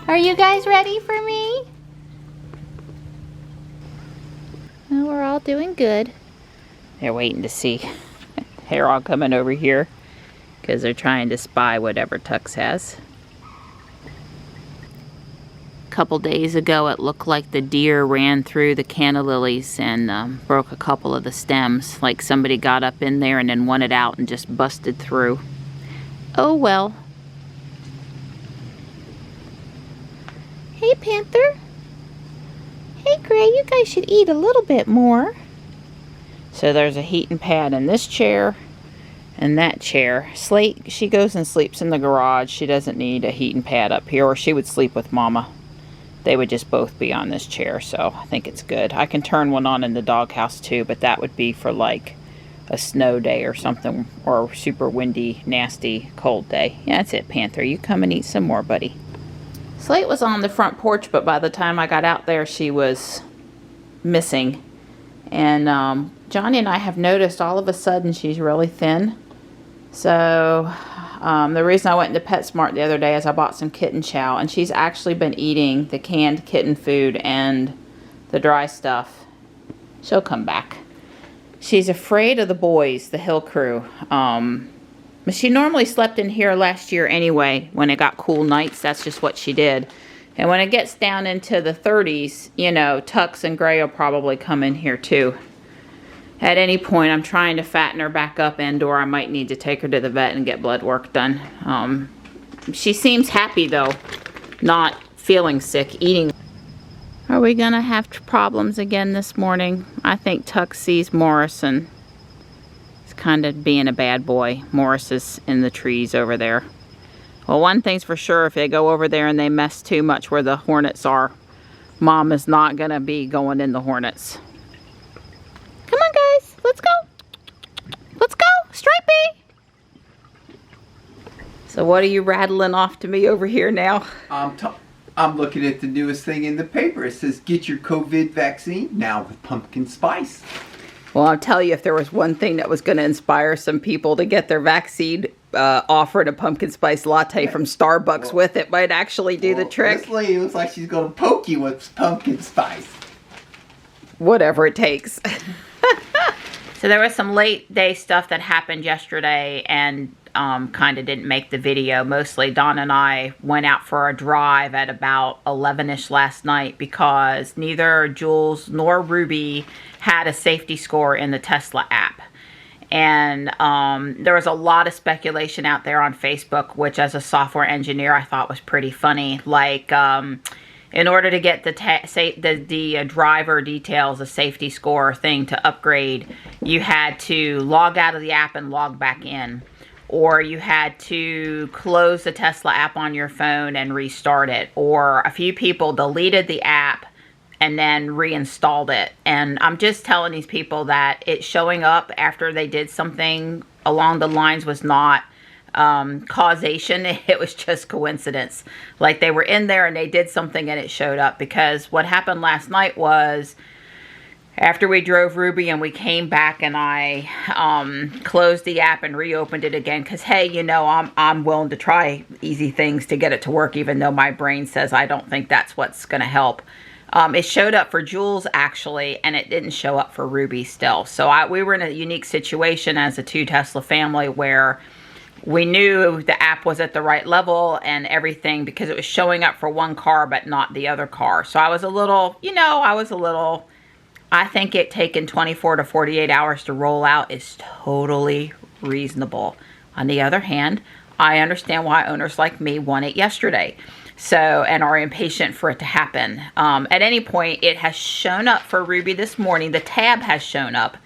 Are you guys ready for me? Well, we're all doing good. They're waiting to see. They're all coming over here because they're trying to spy whatever Tux has. A couple days ago, it looked like the deer ran through the canna lilies and broke a couple of the stems. Like somebody got up in there and then wanted out and just busted through. Oh well. Hey, Panther. Hey, Gray, you guys should eat a little bit more. So there's a heating pad in this chair and that chair. Slate, she goes and sleeps in the garage. She doesn't need a heating pad up here, or she would sleep with Mama. They would just both be on this chair, so I think it's good. I can turn one on in the doghouse too, but that would be for like a snow day or something, or a super windy, nasty, cold day. Yeah, that's it, Panther. You come and eat some more, buddy. Slate was on the front porch, but by the time I got out there, she was missing. And Johnny and I have noticed all of a sudden she's really thin. So the reason I went into PetSmart the other day is I bought some kitten chow, and she's actually been eating the canned kitten food and the dry stuff. She'll come back. She's afraid of the boys, the hill crew. But she normally slept in here last year anyway. When it got cool nights, that's just what she did. And when it gets down into the 30s, you know, Tux and Gray will probably come in here too. At any point, I'm trying to fatten her back up, and/or I might need to take her to the vet and get blood work done. She seems happy though, not feeling sick, eating. Are we gonna have problems again this morning? I think Tux sees Morrison kind of being a bad boy. Morris is in the trees over there. Well, one thing's for sure, if they go over there and they mess too much where the hornets are, Mom is not gonna be going in the hornets. Come on, guys, let's go. Let's go, Stripey. So what are you rattling off to me over here now? I'm looking at the newest thing in the paper. It says, get your COVID vaccine now with pumpkin spice. Well, I'll tell you, if there was one thing that was going to inspire some people to get their vaccine, offered a pumpkin spice latte from Starbucks with it might actually do the trick. This lady looks like she's going to poke you with pumpkin spice. Whatever it takes. So there was some late day stuff that happened yesterday and kind of didn't make the video. Mostly Don and I went out for a drive at about 11ish last night because neither Jules nor Ruby had a safety score in the Tesla app. And there was a lot of speculation out there on Facebook, which as a software engineer I thought was pretty funny. Like in order to get the driver details, a safety score thing to upgrade, you had to log out of the app and log back in. Or you had to close the Tesla app on your phone and restart it. Or a few people deleted the app and then reinstalled it. And I'm just telling these people that it showing up after they did something along the lines was not causation. It was just coincidence. Like they were in there and they did something and it showed up. Because what happened last night was, after we drove Ruby and we came back and I closed the app and reopened it again, because hey, you know, I'm willing to try easy things to get it to work, even though my brain says I don't think that's what's going to help. It showed up for Jules actually, and it didn't show up for Ruby still. So we were in a unique situation as a 2 Tesla family where we knew the app was at the right level and everything because it was showing up for one car but not the other car. So I was a little, you know, I think it taking 24 to 48 hours to roll out is totally reasonable. On the other hand, I understand why owners like me want it yesterday. So, and are impatient for it to happen. At any point, it has shown up for Ruby this morning. The tab has shown up,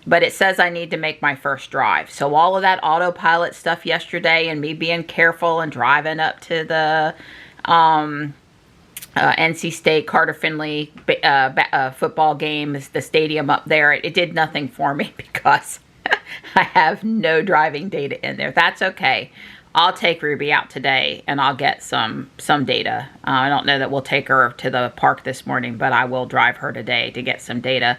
but it says I need to make my first drive. So all of that autopilot stuff yesterday and me being careful and driving up to the NC State Carter Finley football game, the stadium up there, it did nothing for me because I have no driving data in there. That's okay. I'll take Ruby out today and I'll get some data. I don't know that we'll take her to the park this morning, but I will drive her today to get some data.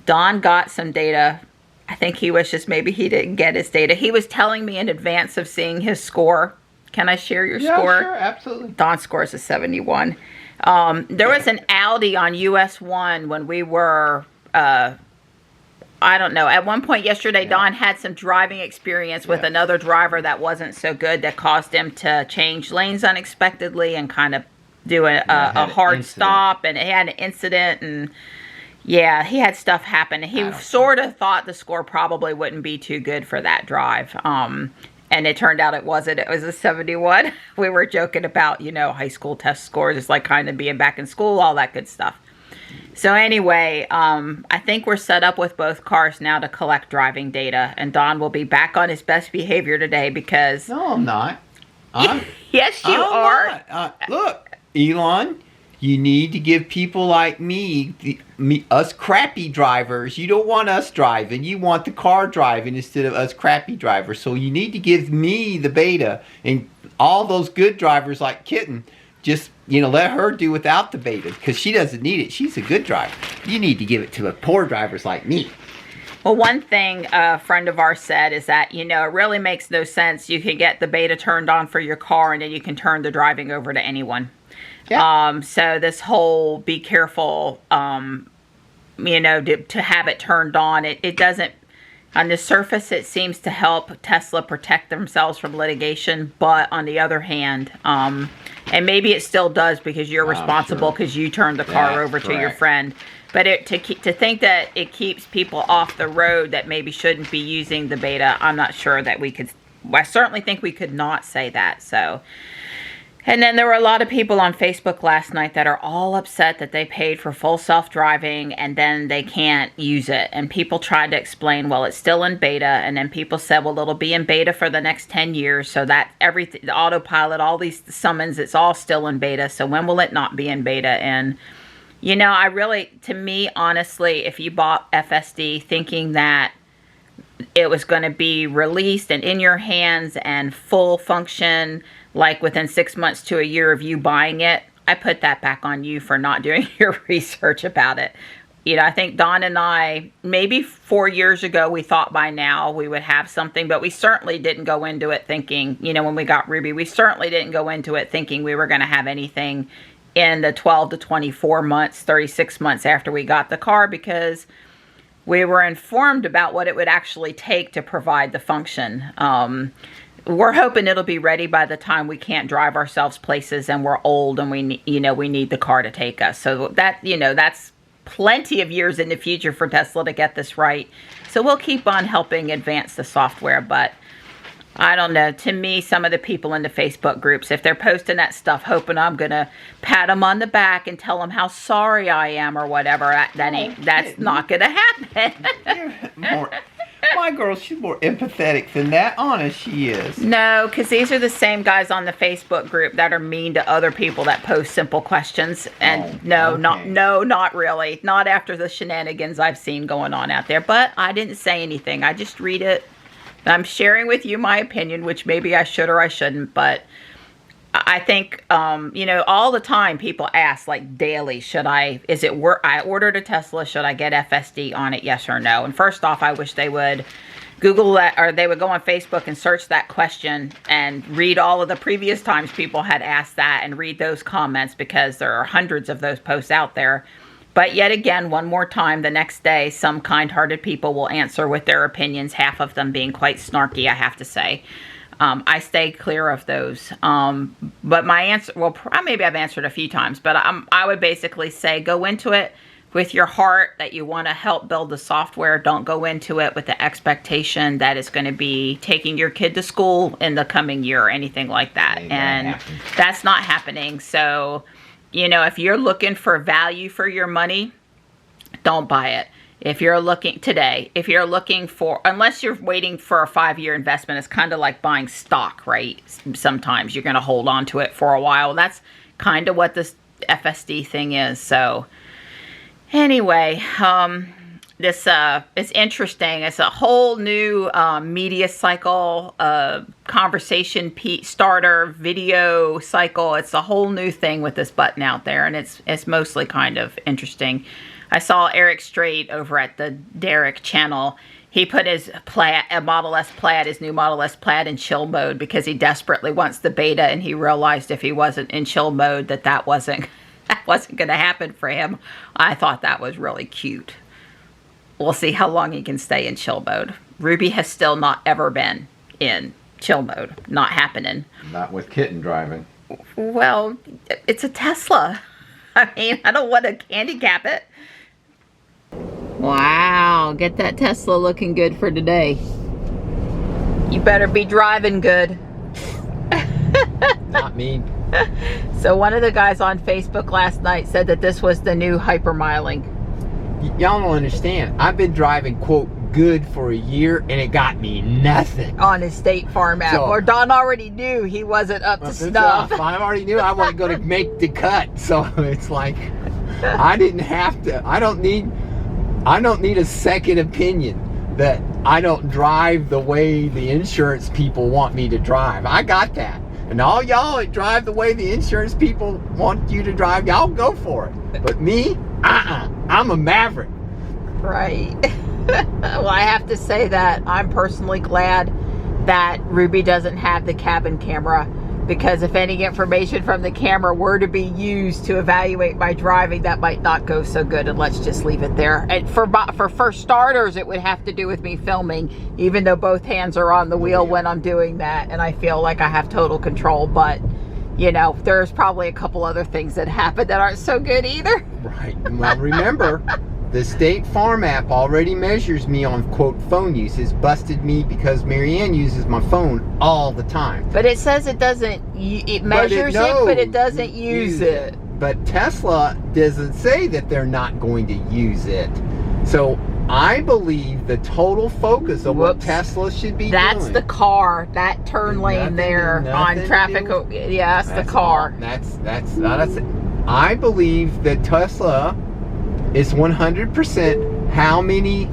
Don got some data. I think he wishes maybe he didn't get his data. He was telling me in advance of seeing his score. Can I share your score? Yeah, sure, absolutely. Don's score is a 71. There was an Audi on US 1 when we were... I don't know. At one point yesterday, Don had some driving experience with another driver that wasn't so good that caused him to change lanes unexpectedly and kind of do a hard stop. And he had an incident. And yeah, he had stuff happen. He sort of thought the score probably wouldn't be too good for that drive. And it turned out it wasn't. It was a 71. We were joking about, you know, high school test scores. It's like kind of being back in school, all that good stuff. So anyway, I think we're set up with both cars now to collect driving data. And Don will be back on his best behavior today because... No, I'm not. Yes, you are. Look, Elon, you need to give people like me, us crappy drivers. You don't want us driving. You want the car driving instead of us crappy drivers. So you need to give me the beta. And all those good drivers like Kitten, just, you know, let her do without the beta because she doesn't need it. She's a good driver. You need to give it to the poor drivers like me. Well, one thing a friend of ours said is that, you know, it really makes no sense. You can get the beta turned on for your car and then you can turn the driving over to anyone. Yeah. So this whole be careful, you know, to have it turned on, it doesn't, on the surface, it seems to help Tesla protect themselves from litigation. But on the other hand, and maybe it still does because you're responsible because you turned the car over to your friend. But to think that it keeps people off the road that maybe shouldn't be using the beta, I'm not sure that we could. I certainly think we could not say that. So, and then there were a lot of people on Facebook last night that are all upset that they paid for full self-driving and then they can't use it. And people tried to explain, well, it's still in beta. And then people said, well, it'll be in beta for the next 10 years. So that everything, the autopilot, all these summons, it's all still in beta. So when will it not be in beta? And, you know, I really, to me, honestly, if you bought FSD thinking that it was going to be released and in your hands and full function, like within 6 months to a year of you buying it, I put that back on you for not doing your research about it. You know, I think Don and I, maybe 4 years ago, we thought by now we would have something, but we certainly didn't go into it thinking, you know, when we got Ruby, we certainly didn't go into it thinking we were going to have anything in the 12 to 24 months, 36 months after we got the car because we were informed about what it would actually take to provide the function. We're hoping it'll be ready by the time we can't drive ourselves places and we're old and we need the car to take us. So that, you know, that's plenty of years in the future for Tesla to get this right. So we'll keep on helping advance the software, but I don't know. To me, some of the people in the Facebook groups, if they're posting that stuff, hoping I'm going to pat them on the back and tell them how sorry I am or whatever, that's not going to happen. My girl, she's more empathetic than that. Honest, she is. No, because these are the same guys on the Facebook group that are mean to other people that post simple questions. And not really. Not after the shenanigans I've seen going on out there. But I didn't say anything. I just read it. I'm sharing with you my opinion, which maybe I should or I shouldn't, but I think, you know, all the time people ask, like daily, I ordered a Tesla, should I get FSD on it, yes or no? And first off, I wish they would Google that, or they would go on Facebook and search that question and read all of the previous times people had asked that and read those comments because there are hundreds of those posts out there. But yet again, one more time, the next day, some kind-hearted people will answer with their opinions, half of them being quite snarky, I have to say. I stay clear of those. But my answer, well, maybe I've answered a few times, but I would basically say go into it with your heart that you want to help build the software. Don't go into it with the expectation that it's going to be taking your kid to school in the coming year or anything like that. And that's not happening. So, you know, if you're looking for value for your money, don't buy it. If you're looking today, if you're looking for, unless you're waiting for a 5-year investment, it's kind of like buying stock, right? Sometimes you're going to hold on to it for a while. That's kind of what this FSD thing is. So anyway, this is interesting. It's a whole new media cycle, conversation starter, video cycle. It's a whole new thing with this button out there, and it's mostly kind of interesting. I saw Eric Strait over at the Derek channel. He put his Model S Plaid, his new Model S Plaid, in chill mode because he desperately wants the beta, and he realized if he wasn't in chill mode that wasn't going to happen for him. I thought that was really cute. We'll see how long he can stay in chill mode. Ruby has still not ever been in chill mode. Not happening. Not with kitten driving. Well, it's a Tesla. I mean, I don't want to handicap it. Wow, get that Tesla looking good for today. You better be driving good. Not me. So one of the guys on Facebook last night said that this was the new hypermiling. Y'all don't understand. I've been driving, quote, good for a year, and it got me nothing. On his State Farm app. So, or Don already knew he wasn't up to snuff. I already knew I wasn't going to make the cut. So it's like, I didn't have to. I don't need a second opinion that I don't drive the way the insurance people want me to drive. I got that. And all y'all that drive the way the insurance people want you to drive, y'all go for it. But me, I'm a maverick. Right. Well, I have to say that I'm personally glad that Ruby doesn't have the cabin camera, because if any information from the camera were to be used to evaluate my driving, that might not go so good, and let's just leave it there. And for starters, it would have to do with me filming, even though both hands are on the wheel when I'm doing that, and I feel like I have total control. But, you know, there's probably a couple other things that happen that aren't so good either. Right. Well, remember, the State Farm app already measures me on, quote, phone use. It's busted me because Marianne uses my phone all the time. But it says it doesn't, it measures it, but it doesn't use it. But Tesla doesn't say that they're not going to use it. So I believe the total focus of what Tesla should be doing. That's the car, that turn lane there on traffic. Yeah, that's the car. I believe that Tesla is 100% how many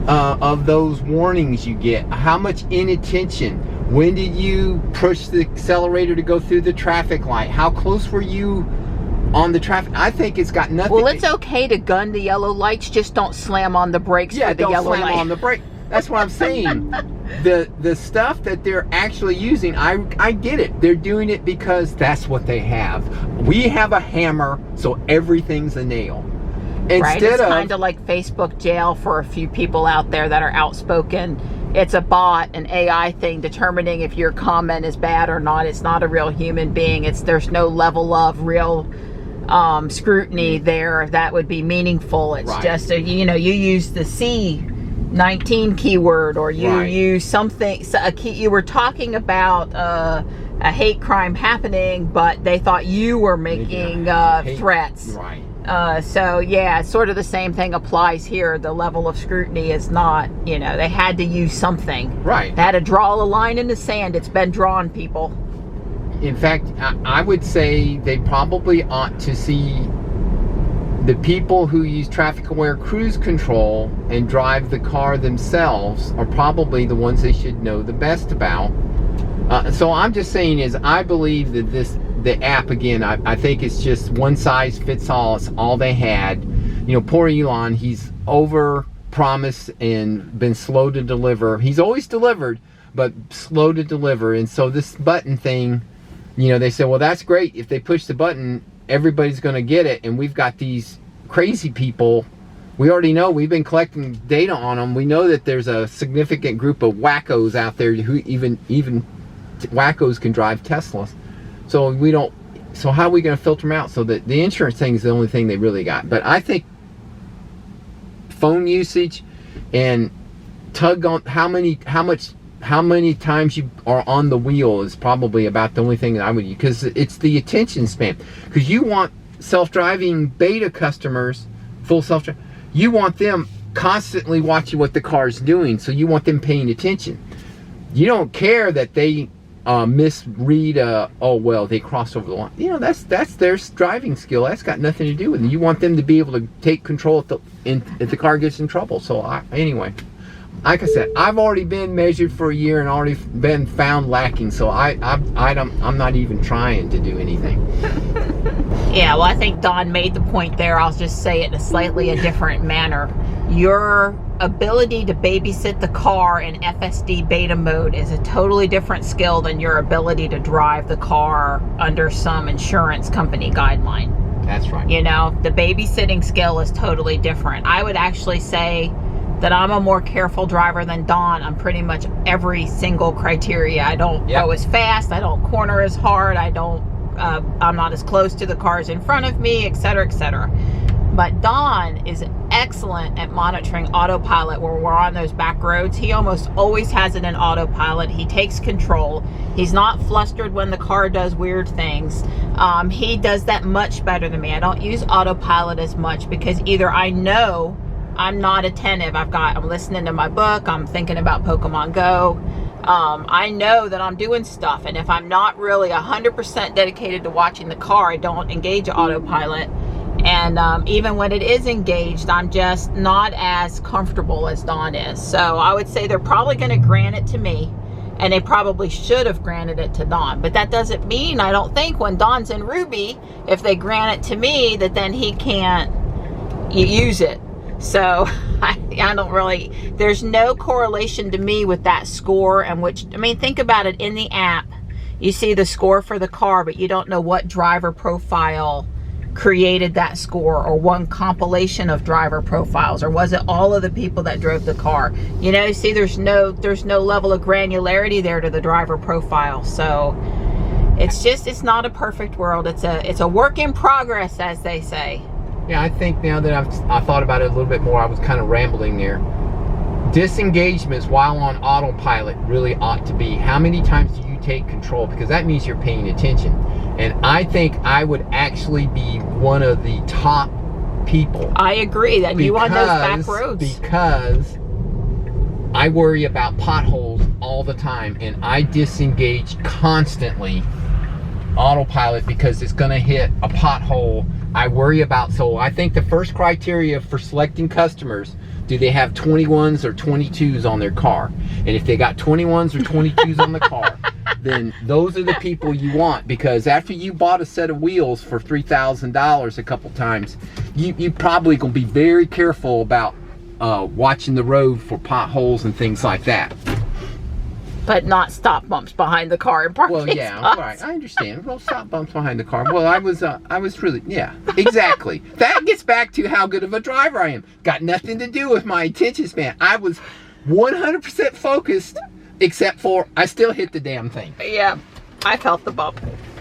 of those warnings you get, how much inattention, when did you push the accelerator to go through the traffic light, how close were you on the traffic. I think it's got nothing. Well, it's okay to gun the yellow lights, just don't slam on the brakes for the yellow light. Yeah, don't slam on the brake. That's what I'm saying. The stuff that they're actually using, I get it. They're doing it because that's what they have. We have a hammer, so everything's a nail. Right, it's kind of like Facebook jail for a few people out there that are outspoken. It's a bot, an AI thing determining if your comment is bad or not. It's not a real human being. There's no level of real scrutiny there that would be meaningful. It's just you use the C19 keyword, or you use something, a key. You were talking about a hate crime happening, but they thought you were making threats. Right. So yeah, sort of the same thing applies here. The level of scrutiny is not, they had to use something. Right. They had to draw a line in the sand. It's been drawn, people. In fact, I would say they probably ought to see the people who use traffic-aware cruise control and drive the car themselves are probably the ones they should know the best about. So I'm just saying I believe that the app, again, I think it's just one size fits all. It's all they had. Poor Elon, he's over promised and been slow to deliver. He's always delivered, but slow to deliver. And so this button thing, they said, well, that's great. If they push the button, everybody's going to get it. And we've got these crazy people. We already know, we've been collecting data on them. We know that there's a significant group of wackos out there who even wackos can drive Teslas. So how are we going to filter them out? So that the insurance thing is the only thing they really got. But I think phone usage and tug on how many times you are on the wheel is probably about the only thing that I would use, because it's the attention span. Because you want self-driving beta customers, full self-driving, you want them constantly watching what the car's doing, so you want them paying attention. You don't care that they misread oh well, they crossed over the line. You know, that's their driving skill. That's got nothing to do with it. You want them to be able to take control if the car gets in trouble. So anyway, like I said, I've already been measured for a year and already been found lacking. So I'm not even trying to do anything. Yeah, well, I think Don made the point there. I'll just say it in a slightly different manner. Your ability to babysit the car in FSD beta mode is a totally different skill than your ability to drive the car under some insurance company guideline. That's right. You know, the babysitting skill is totally different. I would actually say that I'm a more careful driver than Don on pretty much every single criteria. I don't go as fast, I don't corner as hard, I'm not as close to the cars in front of me, etc., etc. But Don is excellent at monitoring autopilot where we're on those back roads. He almost always has it in autopilot. He takes control. He's not flustered when the car does weird things. He does that much better than me. I don't use autopilot as much because either I know I'm not attentive. I'm listening to my book. I'm thinking about Pokemon Go. I know that I'm doing stuff. And if I'm not really 100% dedicated to watching the car, I don't engage autopilot. And even when it is engaged, I'm just not as comfortable as Don is. So I would say they're probably going to grant it to me, and they probably should have granted it to Don. But that doesn't mean, I don't think, when Don's in Ruby, if they grant it to me, that then he can't use it. So I don't really, there's no correlation to me with that score. And which, I mean, think about it. In the app, you see the score for the car, but you don't know what driver profile created that score, or one compilation of driver profiles, or was it all of the people that drove the car? You know, see, there's no level of granularity there to the driver profile. So it's not a perfect world. It's a work in progress, as they say. Yeah, I think now that I thought about it a little bit more, I was kind of rambling there. Disengagements while on autopilot really ought to be, how many times do you take control? Because that means you're paying attention. And I think I would actually be one of the top people. I agree that you on those back roads. Because I worry about potholes all the time, and I disengage constantly autopilot because it's going to hit a pothole. I worry about, so I think the first criteria for selecting customers, do they have 21s or 22s on their car? And if they got 21s or 22s on the car, then those are the people you want, because after you bought a set of wheels for $3,000 a couple times, you probably gonna be very careful about watching the road for potholes and things like that. But not stop bumps behind the car in parking spots. Well, yeah, spots. Right. I understand. Well, stop bumps behind the car. Well, I was really, yeah, exactly. That gets back to how good of a driver I am. Got nothing to do with my attention span. I was 100% focused, except for I still hit the damn thing. Yeah, I felt the bump.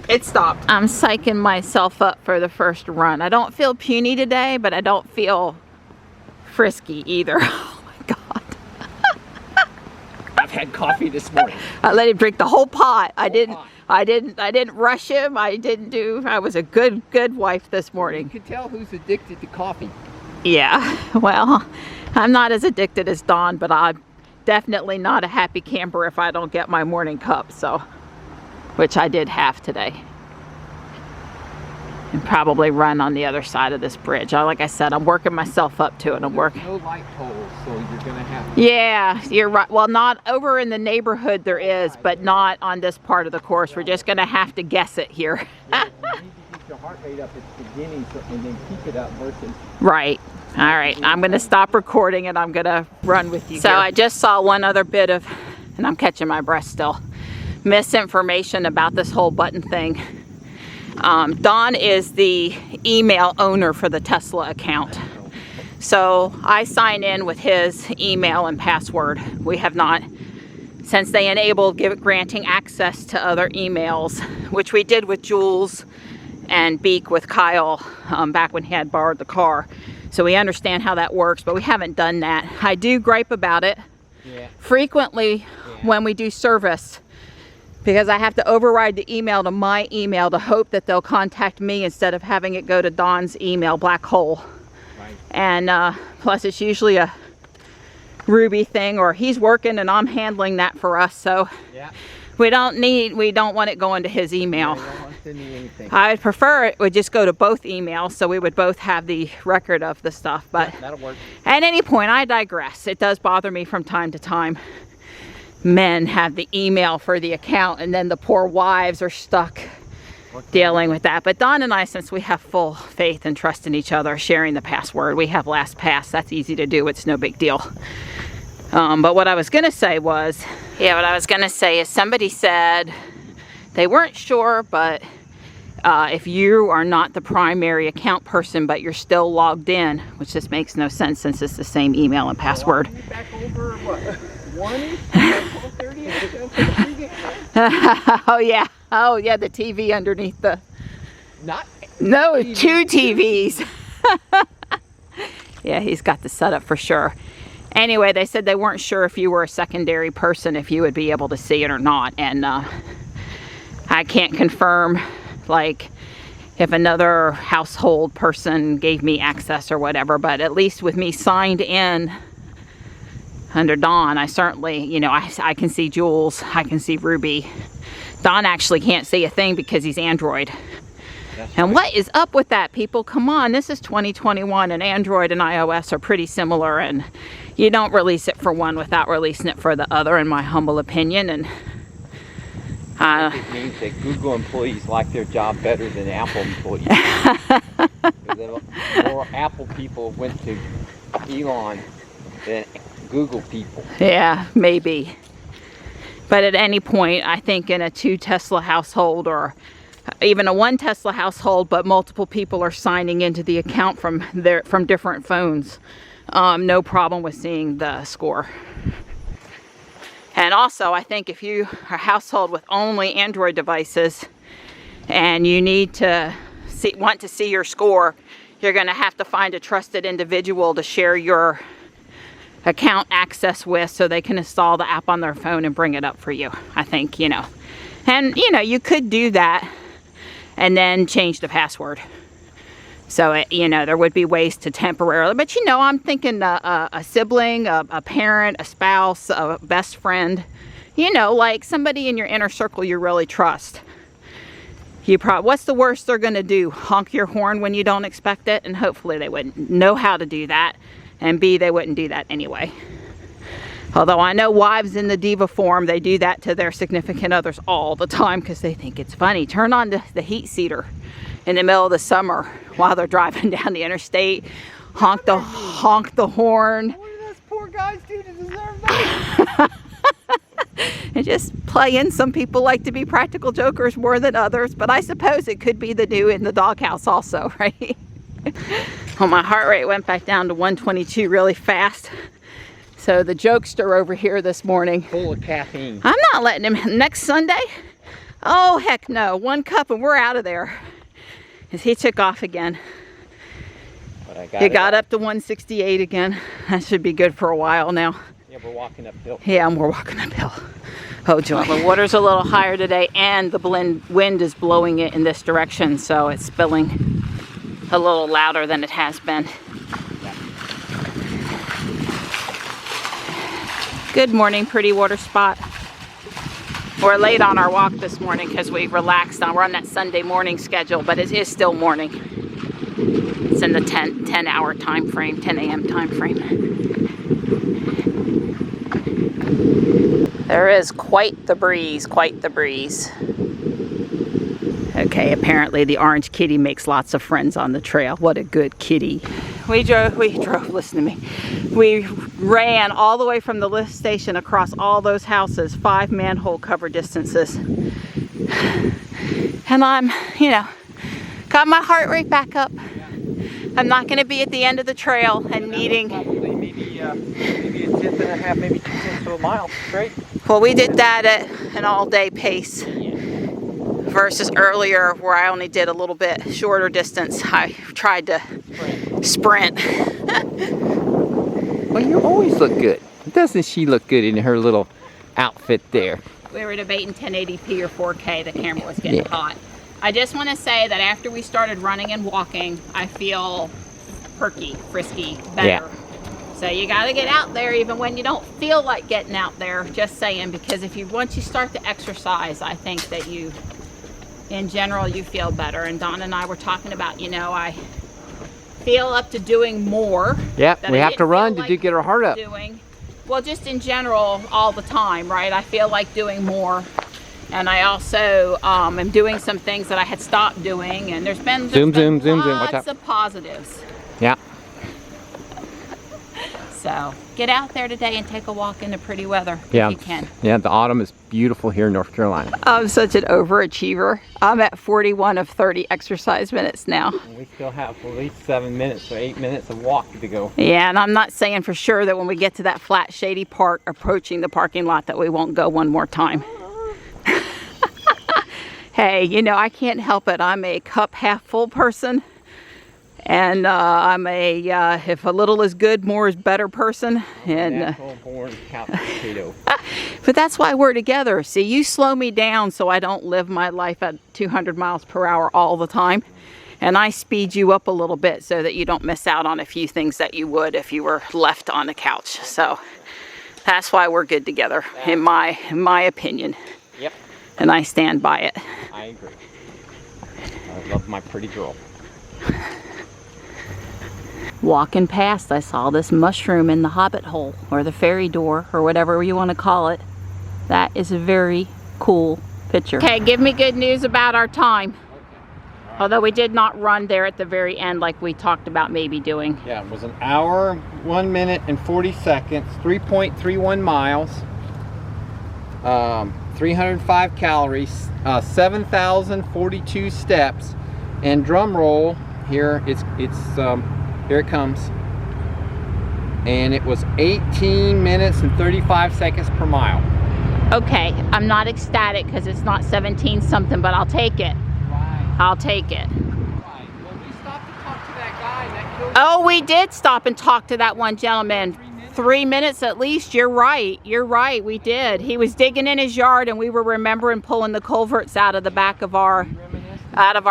It stopped. I'm psyching myself up for the first run. I don't feel puny today, but I don't feel frisky either. Oh my God. I've had coffee this morning. I let him drink the whole pot. I didn't rush him. I was a good wife this morning. You can tell who's addicted to coffee. Yeah, well, I'm not as addicted as Dawn, but I'm definitely not a happy camper if I don't get my morning cup, so, which I did have today. And probably run on the other side of this bridge. Like I said, I'm working myself up to it. I'm working. No light poles, so you're gonna have to. Yeah, you're right. Well, not over in the neighborhood there is, but not on this part of the course. We're just gonna have to guess it here. Yeah, you need to keep your heart rate up at the beginning, and then keep it up versus. Right. All right. I'm gonna stop recording and I'm gonna run with you. So I just saw one other bit of, and I'm catching my breath still, misinformation about this whole button thing. Don is the email owner for the Tesla account. So I sign in with his email and password. We have not, since they enabled granting access to other emails, which we did with Jules and Beak with Kyle back when he had borrowed the car. So we understand how that works, but we haven't done that. I do gripe about it frequently when we do service, because I have to override the email to my email to hope that they'll contact me instead of having it go to Don's email black hole. Right. And plus it's usually a Ruby thing, or he's working and I'm handling that for us. So we don't want it going to his email. I would prefer it would just go to both emails, so we would both have the record of the stuff. But that'll work. At any point, I digress. It does bother me from time to time. Men have the email for the account, and then the poor wives are stuck dealing with that. But Don and I, since we have full faith and trust in each other, sharing the password, we have LastPass. That's easy to do. It's no big deal. But what I was going to say was, is somebody said they weren't sure, but if you are not the primary account person, but you're still logged in, which just makes no sense since it's the same email and password. Back over, what, 1-ish? 12:30? Oh yeah, the TV underneath the... No, 2 TVs. Yeah, he's got the setup for sure. Anyway, they said they weren't sure if you were a secondary person, if you would be able to see it or not. And I can't confirm, like, if another household person gave me access or whatever. But at least with me signed in under Don, I certainly, you know, I can see Jules, I can see Ruby. Don actually can't see a thing because he's Android. And what is up with that, people? Come on, this is 2021 and Android and iOS are pretty similar, and you don't release it for one without releasing it for the other, in my humble opinion. And it means that Google employees like their job better than Apple employees. More Apple people went to Elon than Google people. Yeah, maybe. But at any point, I think in a 2 Tesla household, or even a 1 Tesla household, but multiple people are signing into the account from different phones, no problem with seeing the score. And also, I think if you are a household with only Android devices and you need to want to see your score, you're going to have to find a trusted individual to share your account access with, so they can install the app on their phone and bring it up for you, I think, you know. And, you know, you could do that and then change the password. So, you know, there would be ways to temporarily, but, you know, I'm thinking a sibling, a parent, a spouse, a best friend, you know, like somebody in your inner circle you really trust. What's the worst they're going to do? Honk your horn when you don't expect it? And hopefully they wouldn't know how to do that. And B, they wouldn't do that anyway. Although I know wives in the diva form, they do that to their significant others all the time because they think it's funny. Turn on the heat seater in the middle of the summer while they're driving down the interstate. Honk the horn. What do those poor guys do to deserve that? And just play in. Some people like to be practical jokers more than others, but I suppose it could be the do in the doghouse also, right? Well, my heart rate went back down to 122 really fast. So the jokester over here this morning, Full of caffeine. I'm not letting him. Next Sunday? Oh, heck no. 1 cup and we're out of there. As he took off again. But It got up to 168 again. That should be good for a while now. Yeah, we're walking uphill. Yeah, and we're walking uphill. Oh, joy. The water's a little higher today, and the wind is blowing it in this direction, so it's spilling a little louder than it has been. Good morning, pretty water spot. We're late on our walk this morning because we relaxed. We're on that Sunday morning schedule, but it is still morning. It's in the 10 hour time frame, 10 a.m. time frame. There is quite the breeze, quite the breeze. Okay, apparently the orange kitty makes lots of friends on the trail. What a good kitty. We drove, listen to me. We ran all the way from the lift station across all those houses, 5 manhole cover distances. And I'm, you know, got my heart rate back up. I'm not going to be at the end of the trail and needing... Probably maybe a 1.5 tenths, maybe 2 tenths of a mile straight. Well, we did that at an all-day pace. Versus earlier where I only did a little bit shorter distance. I tried to sprint. Well, you always look good. Doesn't she look good in her little outfit there? We were debating 1080p or 4K. The camera was getting hot. I just want to say that after we started running and walking, I feel perky, frisky, better. Yeah. So you got to get out there even when you don't feel like getting out there, just saying, because once you start to exercise, I think that in general, you feel better. And Don and I were talking about, I feel up to doing more. Yep, we have to run to get our heart up. Well, just in general, all the time, right? I feel like doing more. And I also am doing some things that I had stopped doing, and there's been lots of positives. Yeah. So get out there today and take a walk in the pretty weather if you can. Yeah, the autumn is beautiful here in North Carolina. I'm such an overachiever. I'm at 41 of 30 exercise minutes now. We still have at least 7 minutes or 8 minutes of walk to go. Yeah, and I'm not saying for sure that when we get to that flat, shady part approaching the parking lot that we won't go one more time. Hey, I can't help it. I'm a cup half full person. And I'm a, if a little is good, more is better person. And born couch potato. But that's why we're together. See, you slow me down so I don't live my life at 200 miles per hour all the time. And I speed you up a little bit so that you don't miss out on a few things that you would if you were left on the couch. So that's why we're good together, in my opinion. Yep. And I stand by it. I agree. I love my pretty girl. Walking past, I saw this mushroom in the hobbit hole, or the fairy door, or whatever you want to call it. That is a very cool picture. Okay, give me good news about our time. Okay. Although we did not run there at the very end like we talked about maybe doing. Yeah, it was an hour, 1 minute and 40 seconds, 3.31 miles, 305 calories, 7,042 steps, and drum roll, here here it comes. And it was 18 minutes and 35 seconds per mile. Okay, I'm not ecstatic because it's not 17 something, but I'll take it. Right. I'll take it. Right. Well, we stopped to talk to that guy that killed. Oh, we did stop and talk to that one gentleman. 3 minutes at least. You're right. You're right. We did. He was digging in his yard, and we were remembering pulling the culverts out of the back of our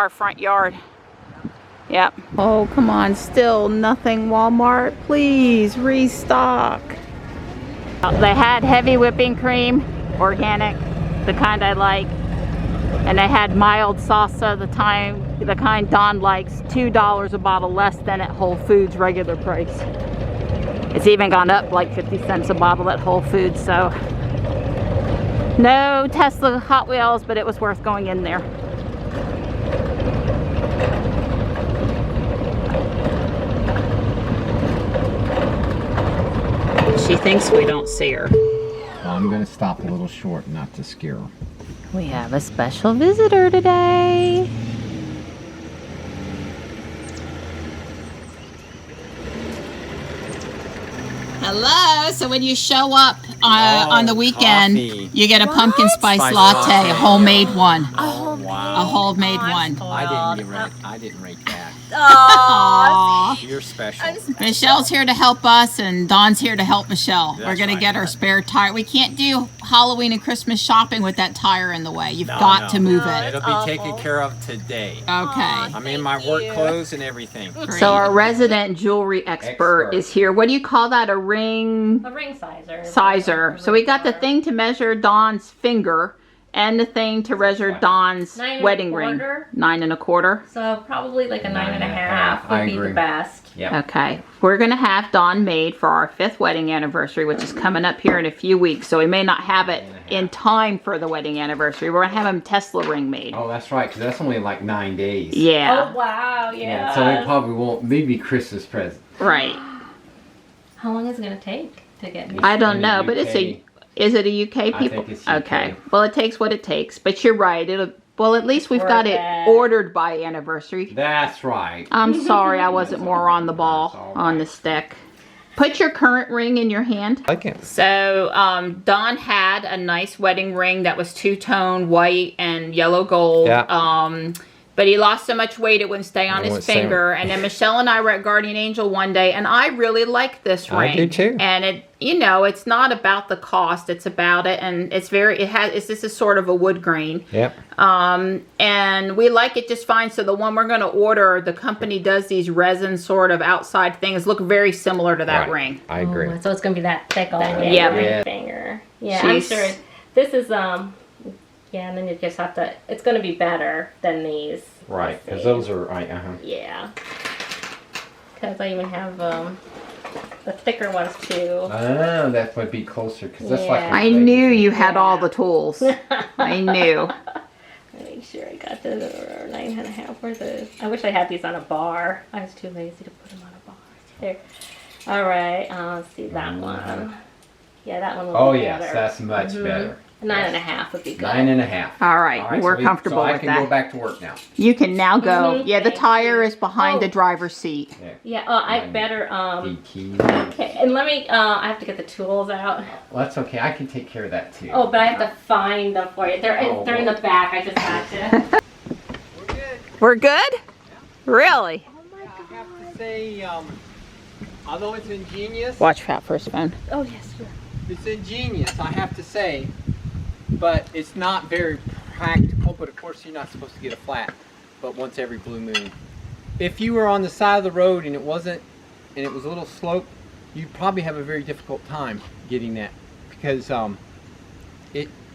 front yard. Yep. Oh, come on. Still nothing, Walmart. Please restock. They had heavy whipping cream, organic, the kind I like. And they had mild salsa, the kind Don likes, $2 a bottle less than at Whole Foods regular price. It's even gone up like 50 cents a bottle at Whole Foods, so. No Tesla Hot Wheels, but it was worth going in there. She thinks we don't see her. Well, I'm going to stop a little short not to scare her. We have a special visitor today. Hello. So when you show up on the weekend, coffee. you get a pumpkin spice Spice latte, latte. a homemade one. Oh, wow. A homemade one. I didn't rate that. Aww. You're special. Michelle's here to help us, and Dawn's here to help Michelle. That's We're going right. to get her spare tire. We can't do Halloween and Christmas shopping with that tire in the way. You've got to move it. It'll be taken care of today. Okay. I'm in my work clothes and everything. So our resident jewelry expert is here. What do you call that? A ring? A ring sizer. Sizer. So we got the thing to measure Dawn's finger and the thing to measure Dawn's 9 wedding ring. 9 1/4. So probably like a 9.5 would be the best. Yeah. Okay. We're going to have Dawn made for our 5th wedding anniversary, which is coming up here in a few weeks. So we may not have it in time for the wedding anniversary. We're going to have him Tesla ring made. Oh, that's right, because that's only like 9 days. Yeah. Oh, wow. Yeah. So it probably won't, maybe Christmas present. Right. How long is it going to take to get me? I don't In the know, but is it a UK people? think it's UK. Okay. Well, it takes what it takes, but you're right. Well, at least we've got it ordered by anniversary. That's right. I'm sorry I wasn't more on the ball on the stick. Put your current ring in your hand. Okay. So Dawn had a nice wedding ring that was two-tone white and yellow gold. Yeah. But he lost so much weight it wouldn't stay on his finger. And then Michelle and I were at Guardian Angel one day, and I really like this ring. I do too. And it, you know, it's not about the cost; it's about it, and it's very. This is sort of a wood grain. Yep. And we like it just fine. So the one we're going to order, the company does these resin sort of outside things, look very similar to that ring. I agree. Oh, so it's gonna be that thick all the way Yeah. on your finger. Yeah, I'm sure. This is yeah, and then you just have to. It's gonna be better than these. Right, because those are Yeah. Because I even have the thicker ones too. Oh, that would be closer because that's like. I knew you had all the tools. I knew. Make sure I got the 9.5. Where's the? I wish I had these on a bar. I was too lazy to put them on a bar. There. All right. Let's see that one. Yeah, that one. Oh be yes, better. that's much better. 9.5 would be good. 9.5. All right, we're comfortable with that. So I can go back to work now. You can now go. Yeah, the tire is behind the driver's seat. Yeah. I better. The key. Okay, and let me. I have to get the tools out. Well, that's okay. I can take care of that too. Oh, but I have to find them for you. They're in the back. I just had to. We're good. We're good? Really? I have to say, although it's ingenious, Watch Pat for his phone. Oh yes. Sure. it's ingenious, I have to say, but it's not very practical. But of course, you're not supposed to get a flat, but once every blue moon. If you were on the side of the road and it was a little slope, you'd probably have a very difficult time getting that, because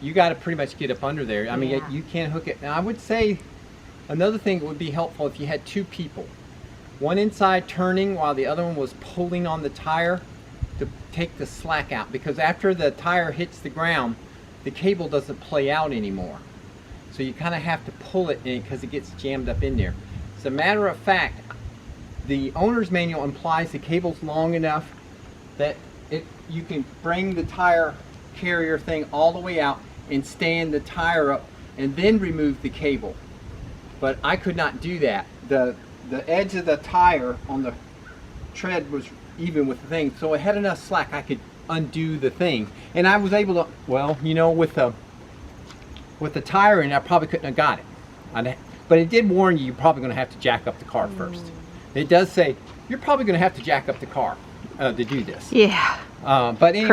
you got to pretty much get up under there. I mean, you can't hook it. Now, I would say another thing that would be helpful if you had two people, one inside turning while the other one was pulling on the tire to take the slack out, because after the tire hits the ground, the cable doesn't play out anymore. So you kind of have to pull it in because it gets jammed up in there. As a matter of fact, the owner's manual implies the cable's long enough that you can bring the tire carrier thing all the way out and stand the tire up and then remove the cable. But I could not do that. The edge of the tire on the tread was even with the thing, so it had enough slack I could undo the thing. And I was able to, well, you know, with the tire in, I probably couldn't have got it. But it did warn you, you're probably going to have to jack up the car first. It does say, you're probably going to have to jack up the car to do this. Yeah. But anyway,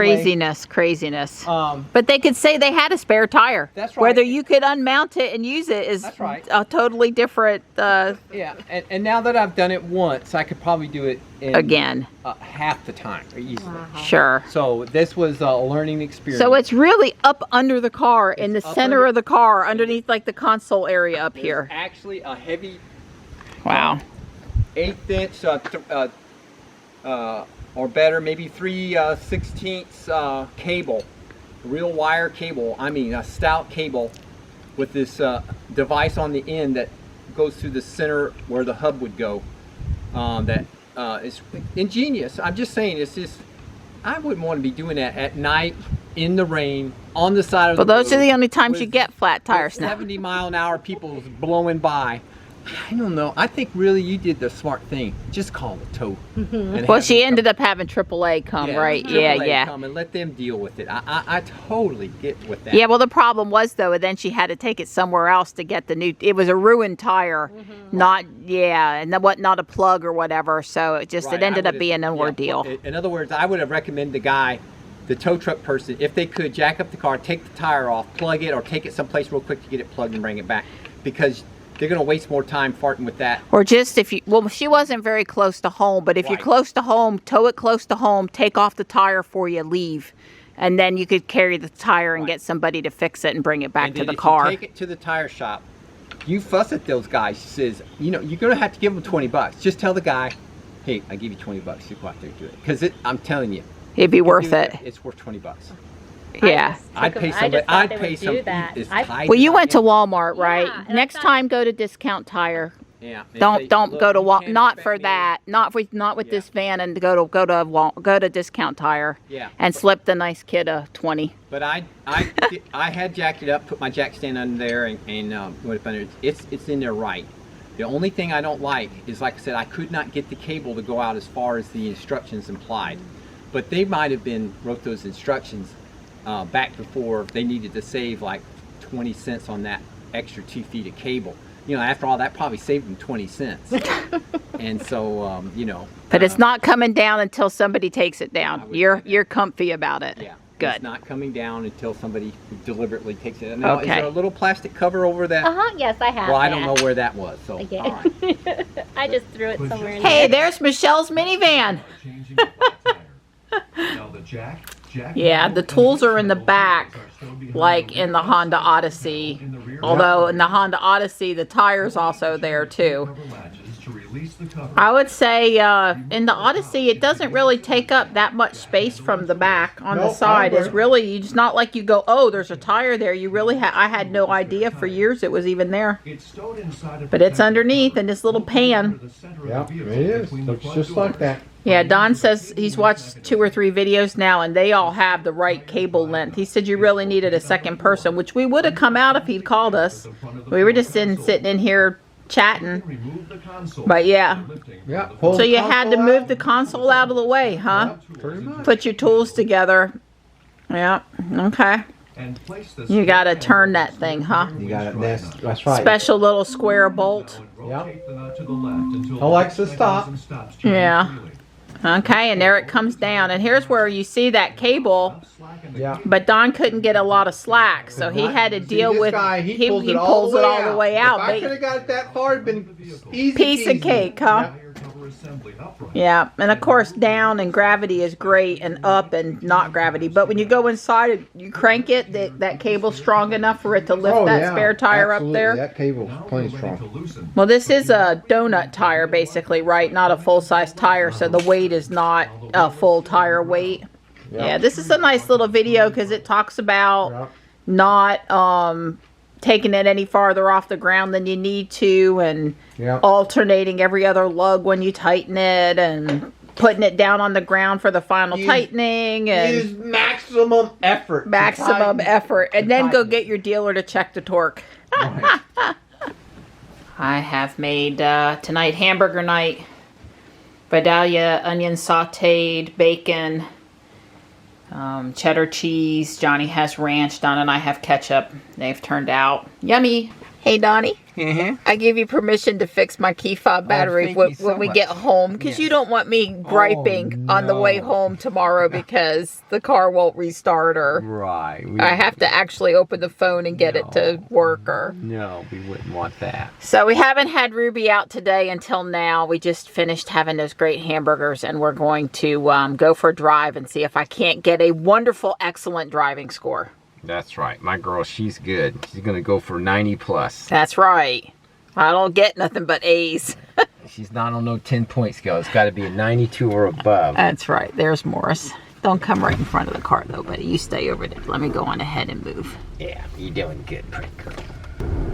Craziness. But they could say they had a spare tire. That's right. Whether you could unmount it and use it is That's right. a totally different yeah, and now that I've done it once, I could probably do it in again. Half the time easily. Sure. So this was a learning experience. So it's really up under the car, in the up center under- of the car, underneath like the console area up here. Actually a heavy Wow. 1/8 inch or better, maybe 3/16 cable, real wire cable. I mean a stout cable with this device on the end that goes through the center where the hub would go. That is ingenious. I'm just saying, it's just, I wouldn't want to be doing that at night in the rain on the side of the road. Well, those are the only times with- you get flat tires with now. 70-mile-an-hour people blowing by. I don't know. I think really you did the smart thing. Just call the tow. Well, she ended up having AAA come, right? Yeah. Come and let them deal with it. I totally get with that. Yeah, well, the problem was, though, then she had to take it somewhere else to get the new, it was a ruined tire, not a plug or whatever, so it just, Right, it ended I up would've- being an ordeal. In other words, I would have recommended the guy, the tow truck person, if they could jack up the car, take the tire off, plug it, or take it someplace real quick to get it plugged and bring it back, because they're going to waste more time farting with that. Or just if you, well, she wasn't very close to home, but if you're Right. close to home, tow it close to home, take off the tire for you, leave. And then you could carry the tire and get somebody to fix it and bring it back And to then the if car. you take it to the tire shop, you fuss at those guys. She says, you know, you're going to have to give them $20. Just tell the guy, hey, I give you $20 to go out there and do it. Because I'm telling you, It'd be you worth do it. that, it's worth $20. Yeah. I'd pay I somebody. just thought I'd they pay would some. do that. as I- tight Well, as you I went to am. Walmart, right? Yeah, and I Next thought- time, go to Discount Tire. Yeah. They Don't say, go "Look, to you Walmart. can't Not expect for me to-" that. Not with Yeah. this van, and go to Discount Tire. Yeah. And slip the nice kid a 20. But I had jacked it up, put my jack stand under there, and went up under. It's in there right. The only thing I don't like is, like I said, I could not get the cable to go out as far as the instructions implied. But they might have wrote those instructions back before they needed to save like 20 cents on that extra 2 feet of cable. you know, after all that probably saved him 20 cents. And so, you know. But it's not coming down until somebody takes it down. You're comfy about it. Yeah. Good. It's not coming down until somebody deliberately takes it. Now, Okay. is there a little plastic cover over that? Yes, I have. Well, I don't know where that was. So, Okay. all right. I just threw it somewhere in Hey, there. there's Michelle's minivan. Yeah, the tools are in the back, like in the Honda Odyssey. Although in the Honda Odyssey, the tire's also there too. I would say in the Odyssey, it doesn't really take up that much space from the back on the side. It's really, it's not like you go, oh, there's a tire there. You really I had no idea for years it was even there. But it's underneath in this little pan. Yeah, it is. Looks just like that. Yeah, Don says he's watched 2 or 3 videos now, and they all have the right cable length. He said you really needed a second person, which we would have come out if he'd called us. We were just sitting in here chatting. But yeah. So you had to move the console out of the way, huh? Pretty much. Put your tools together. Yeah, okay. You got to turn that thing, huh? You got it. That's right. Special little square bolt. Yep. Alexa, stop. Yeah. Okay, and there it comes down. And here's where you see that cable. Yeah. But Don couldn't get a lot of slack, so he had to deal with. He pulls it all the way out. If I could have got it that far, it'd been easy. Piece of cake, huh? Yeah, and of course down and gravity is great, and up and not gravity. But when you go inside, you crank it. That cable's strong enough for it to lift that spare tire up there. That cable's plenty strong. Well, this is a donut tire, basically, right? Not a full-size tire, so the weight is not a full tire weight. Yep. Yeah, this is a nice little video because it talks about not taking it any farther off the ground than you need to, and alternating every other lug when you tighten it, and putting it down on the ground for the final tightening, and Use maximum effort. maximum effort, and then go get your dealer to check the torque. Right. I have made tonight hamburger night. Vidalia, onion sauteed, bacon, cheddar cheese. Johnny has ranch. Don and I have ketchup. They've turned out yummy. Hey, Donnie. I give you permission to fix my key fob battery when we get home, because you don't want me griping on the way home tomorrow because the car won't restart, or Right. I have to actually open the phone and get it to work. Or No, we wouldn't want that. So we haven't had Ruby out today until now. We just finished having those great hamburgers, and we're going to go for a drive and see if I can't get a wonderful, excellent driving score. That's right. My girl, she's good. She's going to go for 90 plus. That's right. I don't get nothing but A's. She's not on no 10-point scale. It's got to be a 92 or above. That's right. There's Morris. Don't come right in front of the car, though, buddy. You stay over there. Let me go on ahead and move. Yeah, you're doing good, pretty girl.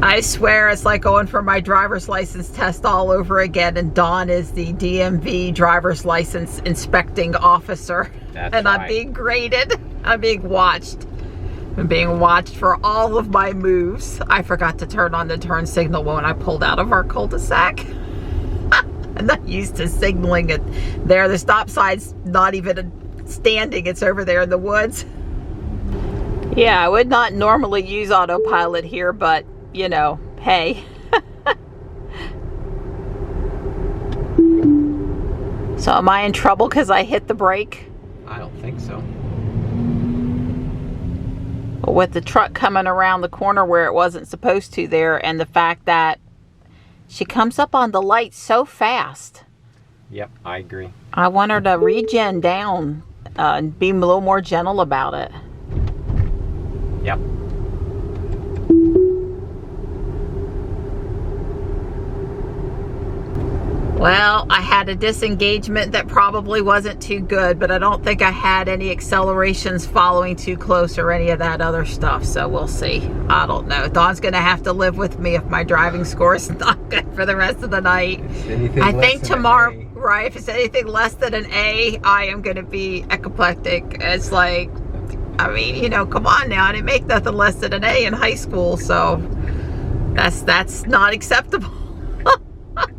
I swear it's like going for my driver's license test all over again, and Dawn is the DMV driver's license inspecting officer. That's and right. I'm being graded. I'm being watched. I'm being watched for all of my moves. I forgot to turn on the turn signal when I pulled out of our cul-de-sac. I'm not used to signaling it there. The stop sign's not even standing. It's over there in the woods. Yeah, I would not normally use autopilot here, but, you know, hey. So am I in trouble because I hit the brake? I don't think so. With the truck coming around the corner where it wasn't supposed to there, and the fact that she comes up on the light so fast. Yep, I agree. I want her to regen down and be a little more gentle about it. Yep. Well, I had a disengagement that probably wasn't too good, but I don't think I had any accelerations following too close or any of that other stuff, so we'll see. I don't know. Dawn's going to have to live with me if my driving score is not good for the rest of the night. I think tomorrow, right, if it's anything less than an A, I am going to be apoplectic. It's like, I mean, you know, come on now. I didn't make nothing less than an A in high school, so that's not acceptable.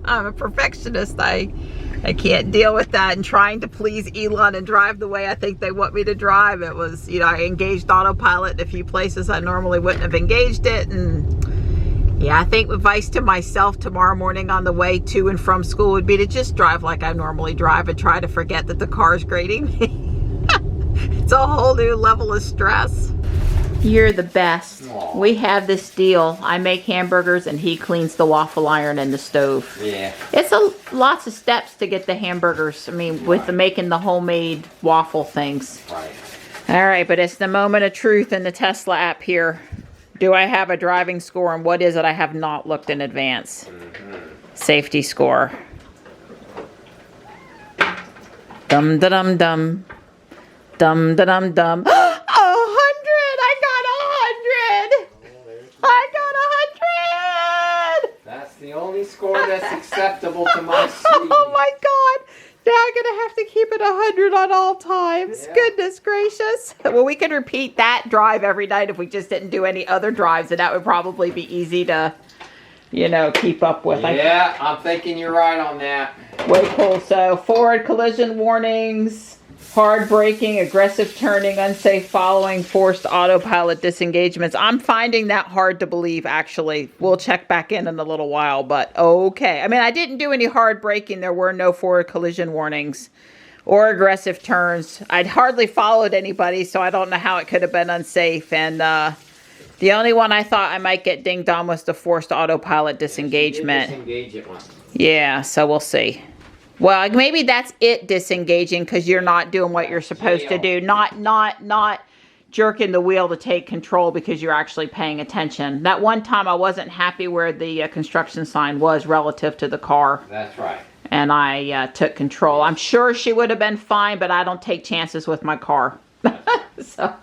I'm a perfectionist. I can't deal with that, and trying to please Elon and drive the way I think they want me to drive. It was, you know, I engaged autopilot in a few places I normally wouldn't have engaged it, and Yeah, I think advice to myself tomorrow morning on the way to and from school would be to just drive like I normally drive and try to forget that the car's grating me. It's a whole new level of stress. You're the best. Aww. We have this deal. I make hamburgers and he cleans the waffle iron and the stove. Yeah. It's lots of steps to get the hamburgers. I mean, with the making the homemade waffle things. Right. All right, but it's the moment of truth in the Tesla app here. Do I have a driving score, and what is it I have not looked in advance? Safety score. Dum da dum dum. Dum da dum dum. 100! I got 100! I got 100! That's the only score that's acceptable to my speed. Oh my God! Now I'm gonna have to keep it 100 on all times. Yeah. Goodness gracious. Well, we could repeat that drive every night if we just didn't do any other drives, and that would probably be easy to, you know, keep up with. Yeah, I'm thinking you're right on that. Way cool. So, forward collision warnings, hard braking, aggressive turning, unsafe following, forced autopilot disengagements. I'm finding that hard to believe, actually. We'll check back in a little while, but okay. I mean, I didn't do any hard braking. There were no forward collision warnings or aggressive turns. I'd hardly followed anybody, so I don't know how it could have been unsafe. And the only one I thought I might get dinged on was the forced autopilot disengagement. Disengage it once. Yeah, so we'll see. Well, maybe that's it disengaging because you're not doing what you're supposed to do. Not jerking the wheel to take control because you're actually paying attention. That one time I wasn't happy where the construction sign was relative to the car. That's right. And I took control. I'm sure she would have been fine, but I don't take chances with my car. So